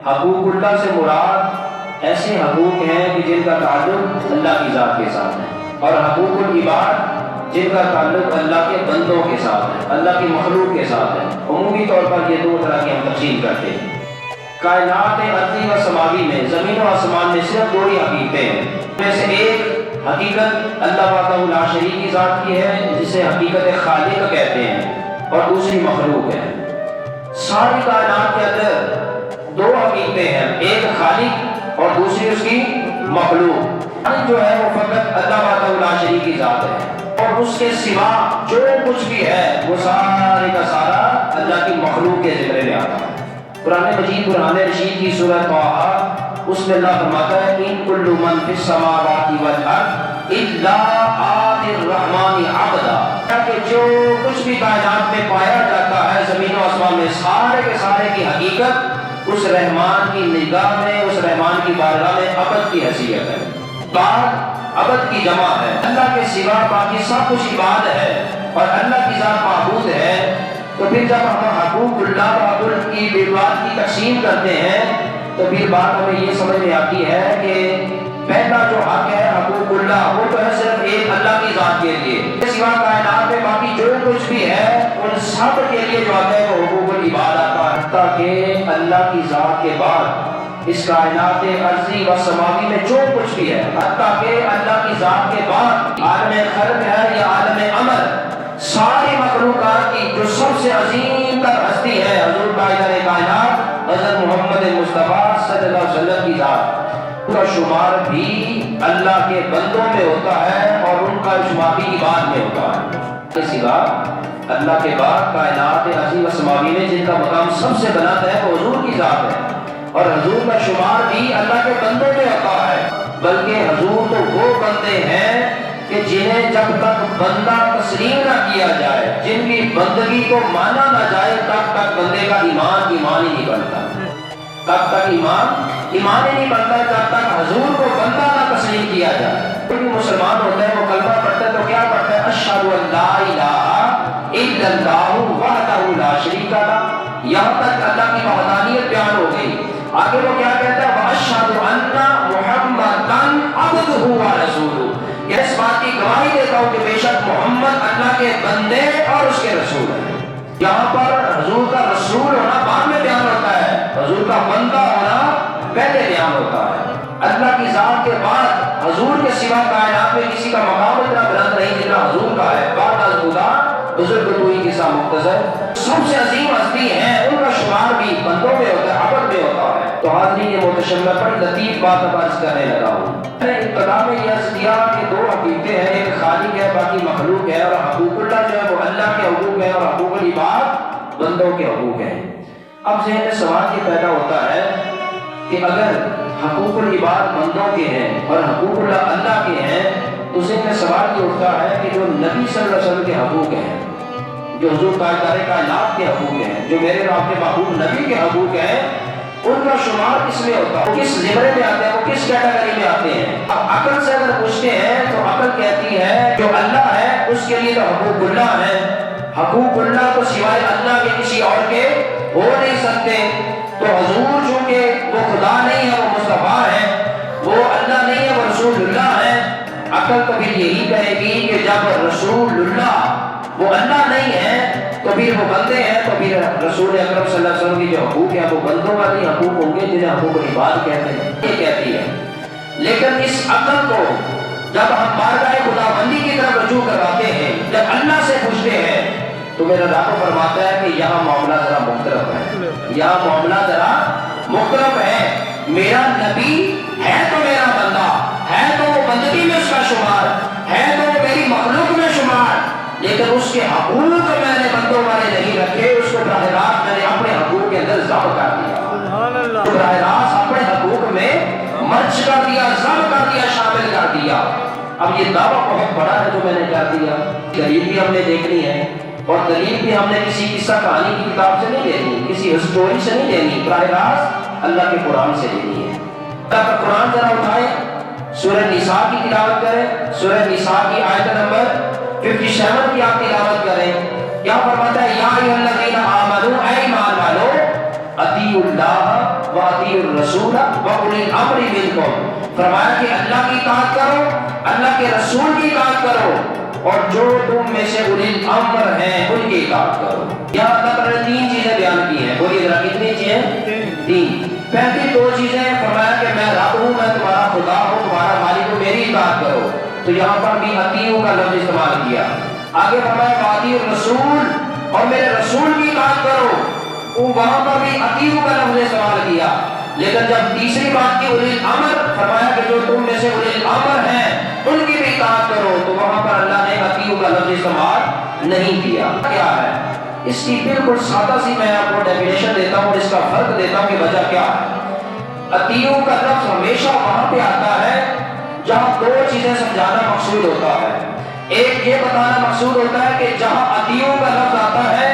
حقوق اللہ سے مراد ایسے حقوق ہیں کہ جن کا تعلق اللہ کی ذات کے ساتھ ہے، اور حقوق العباد جن کا تعلق اللہ کے بندوں کے ساتھ ہے، اللہ کی مخلوق کے ساتھ ہے۔ عمومی طور پر یہ دو طرح کی ہم تقسیم کرتے ہیں۔ کائنات ارضی و سماوی میں، زمین و آسمان میں صرف دو ہی حقیقتیں ہیں۔ ان میں سے ایک حقیقت اللہ وحدہ لا شریک کی ذات کی ہے، جسے حقیقت خالق کہتے ہیں، اور دوسری مخلوق ہے۔ ساری کائنات کے اندر دو حقیقتیں ہیں، ایک خالق اور دوسری اس کی مخلوق۔ خالق جو ہے وہ فقط اللہ وحدہ لا شریک کی ذات ہے، اور اس کے سوا جو کچھ بھی ہے وہ سارے کا سارا اللہ کی مخلوق کے ذمرے میں آتا ہے۔ قرآن مجید قرآن رشید کی سورہ طٰہٰ، اس میں اللہ فرماتا ہے ان کل من فی السماوات والارض الا آتِ الرحمن عبدا، کہ جو کچھ بھی کائنات میں پایا جاتا ہے زمین و آسمان میں، سارے کے سارے کی حقیقت اس رحمان کی نگاہ میں، اس رحمان کی بارگاہ میں عبد کی حیثیت ہے۔ بعد عبد کی جمع ہے، اللہ کے سوا باقی سب کچھ عباد ہے اور اللہ کی ذات معبود ہے۔ تو پھر جب ہم حقوق اللہ و حقوق کی عباد کی تقسیم کرتے ہیں تو پھر بات ہمیں یہ سمجھ میں آتی ہے کہ پہلا جو حق ہے حقوق اللہ، وہ تو ہے صرف ایک اللہ کی ذات کے لیے، اس کے سوا کائنات میں باقی جو کچھ بھی ہے ان سب کے لیے جو آتا ہے وہ حقوق العباد آتا ہے، تاکہ اللہ کی ذات کے بعد اس کائنات ارضی و سماوی میں جو کچھ بھی ہے، حتیٰ کہ اللہ کی ذات کے بعد عالم خلق ہے یا عالم امر، ساری مخلوقات کی جو سب سے عظیم تر ہستی ہے حضور قائد کائنات حضرت محمد مصطفیٰ صلی اللہ علیہ وسلم کی ذات، ان کا شمار بھی اللہ کے بندوں میں ہوتا ہے اور ان کا شمار بھی عباد میں ہوتا ہے۔ اس کے بعد اللہ کے بعد کائنات ارضی و سماوی میں جن کا مقام سب سے بلند ہے وہ حضور کی ذات ہے، اور حضور کا شمار بھی اللہ کے بندوں میں ہوتا ہے۔ بلکہ حضور تو وہ بندے ہیں کہ جنہیں جب تک بندہ تسلیم نہ کیا جائے، جن کی بندگی کو مانا نہ جائے، تب تک بندے کا ایمان ہی نہیں بنتا، تب تک ایمان ہی نہیں بنتا جب تک حضور کو بندہ نہ تسلیم کیا جائے۔ کوئی مسلمان ہوتا ہے وہ کلمہ پڑھتا ہے تو کیا پڑھتا ہے؟ اشہد ان لا الہ الا اللہ وحدہ لا شریک لہ، یہاں تک اللہ کی وحدانیت بیان ہو گئی۔ آگے وہ کیا کہتا ہے؟ واشہد ان محمدا عبدہ ورسولہ، اس بات کی گواہی دیتا ہوں کہ بے شک محمد اللہ کے بندے اور اس کے رسول ہیں۔ یہاں پر حضور کا رسول ہونا بعد میں بیان ہوتا ہے، حضور کا بندہ ہونا پہلے بیان ہوتا ہے۔ اللہ کی ذات کے بعد حضور کے سوا کائنات میں کسی کا مقام اتنا بلند نہیں جتنا حضور کا ہے۔ بعد از خدا بزرگ کوئی کسا مختصر، سب سے عظیم ہستی ہیں، ان کا شمار بھی بندوں میں ہوتا ہے، عبد میں ہوتا ہے۔ تو حاضرین یہ متشمل بڑی لطیف بات اب عرض کرنے لگا ہوں۔ میں نے ابتدا میں یہ عرض کیا کہ دو حقیقتیں ہیں، ایک خالق ہے باقی مخلوق ہے، اور حقوق اللہ جو ہے وہ اللہ کے حقوق ہے اور حقوق العباد بندوں کے حقوق ہیں۔ اب ذہن میں سوال یہ پیدا ہوتا ہے کہ اگر حقوق العباد بندوں کے ہیں اور حقوق اللہ اللہ کے ہیں تو ذہن میں سوال یہ اٹھتا ہے کہ جو نبی صلی اللہ علیہ وسلم کے حقوق ہیں، جو حضور تاجدار کائنات کے حقوق ہیں، جو میرے آپ کے محبوب نبی کے حقوق ہیں، ان کا شمار کس میں ہوتا ہے؟ وہ کس زمرے میں آتے ہیں؟ وہ کس کیٹیگری میں آتے ہیں؟ اب عقل سے اگر پوچھتے ہیں تو عقل کہتی ہے جو اللہ ہے اس کے لیے تو حقوق اللہ ہے، حقوق اللہ تو سوائے اللہ کے کسی اور کے ہو نہیں سکتے۔ تو حضور چونکہ وہ خدا نہیں ہے، وہ مصطفیٰ ہے، وہ اللہ نہیں ہے، وہ رسول اللہ ہے۔ عقل تو پھر یہی کہے گی کہ جب رسول اللہ وہ اللہ نہیں ہے تو پھر وہ بندے ہیں، تو پھر رسول اکرم صلی اللہ علیہ وسلم کی جو حقوق ہیں وہ بندوں والی حقوق ہوں گے جنہیں حقوق العباد کہتے ہیں، یہ کہتی ہے۔ لیکن اس عقل کو جب ہم بارگاہ خداوندی کی طرف رجوع کرواتے ہیں، جب اللہ سے پوچھتے ہیں، تو میرا رب فرماتا ہے کہ یہاں معاملہ ذرا مختلف ہے، یہاں معاملہ ذرا مختلف ہے۔ میرا نبی ہے تو میرا بندہ ہے، تو وہ بندگی میں اس کا شمار ہے، تو وہ میری مخلوق میں شمار، لیکن اس کے حقوق میں نے بندوں والے نہیں رکھے، اس کو براہ راست میں نے اپنے حقوق کے اندر ضبط کر دیا، براہ راست اپنے حقوق میں مرج کر دیا، ضبط کر دیا، شامل کر دیا۔ اب یہ دعویٰ بہت بڑا ہے جو میں نے کر دیا، دلیل بھی ہم نے دیکھنی ہے، اور دلیل بھی ہم نے کسی قصہ کہانی کی کتاب سے نہیں لینی، کسی ہسٹوری سے نہیں لینی، براہ راست اللہ کے قرآن سے لینی ہے۔ اللہ کا قرآن ذرا اٹھائے، سورہ نساء کی تلاوت کریں، سورہ نساء کی آیت نمبر 57 کی آپ تلاوت کریں۔ کیا فرماتا ہے؟ یا ایھا الذین آمنوا، اے ایمان والو، اطیعوا اللہ و اطیعوا الرسول وأولی الأمر منکم، فرمایا کہ اللہ کی اطاعت کرو، اللہ کے رسول کی اطاعت کرو، اور جو تم میں سے اولی الامر ہیں ان کی اطاعت کرو۔ یہاں اللہ تعالیٰ نے 3 چیزیں بیان کی ہیں، بولیے ذرا کتنی چیزیں؟ 3۔ پہلی 2 چیزیں فرمایا کہ میں رب ہوں، میں تمہارا خدا ہوں، تمہارا مالک ہوں، میری اطاعت کرو، تو یہاں پر بھی اطیعوا کا لفظ استعمال کیا۔ آگے فرمایا واطیعوا الرسول، اور میرے رسول کی اطاعت کرو، وہاں پر بھی اطیعوا کا لفظ استعمال کیا۔ لیکن جب تیسری بات کی اولی الامر، فرمایا کہ جو تم میں سے اولی الامر ہیں ان کی بھی اطاعت کرو، تو وہاں پر اللہ نے اطیعوا کا لفظ استعمال نہیں کیا۔ کیا ہے اس کی بالکل سادہ سی میں آپ کو ڈیفینیشن دیتا ہوں اور اس کا فرق دیتا ہوں کہ وجہ کیا ہے۔ اطیعوا کا لفظ ہمیشہ وہاں پہ آتا ہے جہاں 2 چیزیں سمجھانا مقصود ہوتا ہے۔ ایک یہ بتانا مقصود ہوتا ہے کہ جہاں اطیعوا کا لفظ آتا ہے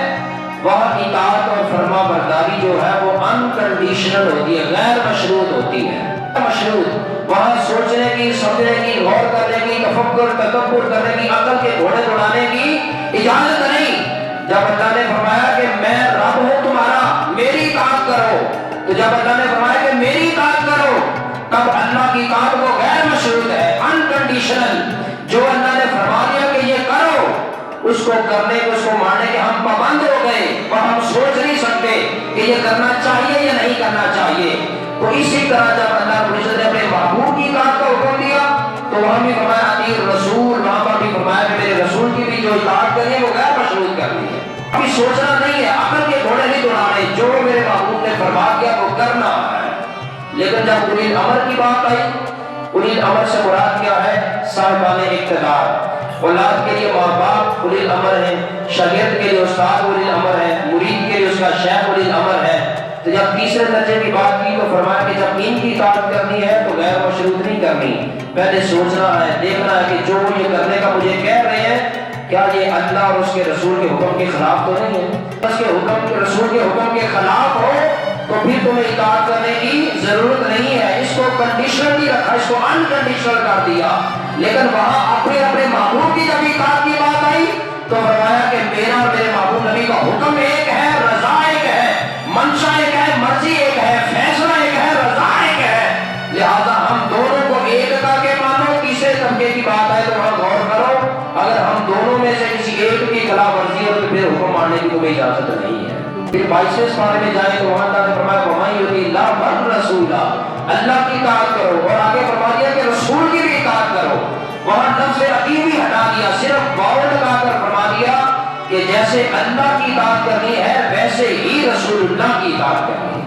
وہاں اطاعت اور فرما برداری جو ہے وہ انکنڈیشنل ہوتی ہے، غیر مشروط ہوتی ہے۔ مشروط وہاں سوچنے کی، سمجھنے کی، غور کرنے کی، تفکر تدبر کرنے کی، عقل کے گھوڑے دوڑانے کی اجازت نہیں۔ جب اللہ نے فرمایا کہ میں رب ہوں تمہارا، میری اطاعت کرو، تو جب اللہ نے فرمایا کہ میری اطاعت کرو، تب اللہ کی اطاعت وہ غیر مشروط ہے، انکنڈیشنل۔ جو اللہ نے فرما دیا کہ یہ کرو، اس کو کرنے کو، اس کو ماننے کے ہم پابند ہو گئے، اور ہم سوچ نہیں سکتے کہ یہ کرنا چاہیے یا نہیں کرنا چاہیے۔ تو اسی طرح جب اللہ رب العزت نے اپنے محبوب کی اطاعت کا حکم دیا تو وہاں بھی فرمایا اطیعوا الرسول، وہاں پر بھی فرمایا کہ میرے رسول کی بھی جو اطاعت کرنی ہے وہ غیر مشروط کرنی ہے۔ ابھی سوچنا نہیں ہے، عقل کے گھوڑے نہیں دوڑانے، جو میرے محبوب نے فرما دیا وہ کرنا ہے۔ لیکن جب اولی الامر کی بات آئی، اولی الامر سے مراد کیا ہے؟ صاحبان اقتدار۔ اولاد کے لیے ماں باپ اولی الامر ہے، شاگرد کے لیے استاد اولی الامر ہے، مرید کے لیے اس کا شیخ اولی الامر ہے۔ تو جب تیسرے درجے کی بات کی تو فرمایا کہ جب ان کی اطاعت کرنی ہے تو غیر مشروط نہیں کرنی، پہلے سوچنا ہے، دیکھنا ہے کہ جو یہ کرنے کا مجھے کہہ رہے ہیں کیا یہ اللہ اور اس کے رسول کے حکم کے خلاف تو نہیں ہے؟ اس کے حکم کے رسول کے حکم کے خلاف ہو تو پھر تمہیں اطاعت کرنے کی ضرورت نہیں ہے۔ اس کو کنڈیشنل نہیں رکھا، اس کو انکنڈیشنل کر دیا۔ لیکن وہاں اپنے محبوب کی جب اطاعت کی بات آئی تو فرمایا کہ میرا اور میرے محبوب نبی کا حکم ایک ہے، رضا ایک ہے، منشا ایک ہے، مرضی ایک ہے، فیصلہ ایک ہے، رضا ایک ہے۔ لہذا ہم دونوں کو ایک کر کے مانو۔ تیسرے طبقے کی بات آئے تو وہاں غور کرو، اگر ہم دونوں میں سے کسی ایک کی خلاف ورزی ہو تو پھر حکم ماننے کی کوئی اجازت نہیں ہے۔ پھر 22ویں پارے میں جائیں تو وہاں اللہ نے فرمایا وَمَن يُطِعِ اللَّهَ وَالرَّسُولَ، اللہ کی اطاعت کرو، اور آگے فرما دیا کہ رسول کی بھی اطاعت کرو۔ وہاں لفظ اطیع بھی ہٹا دیا، صرف واو لگا کر فرما دیا کہ جیسے اللہ کی اطاعت کرنی ہے ویسے ہی رسول اللہ کی اطاعت کرنی ہے۔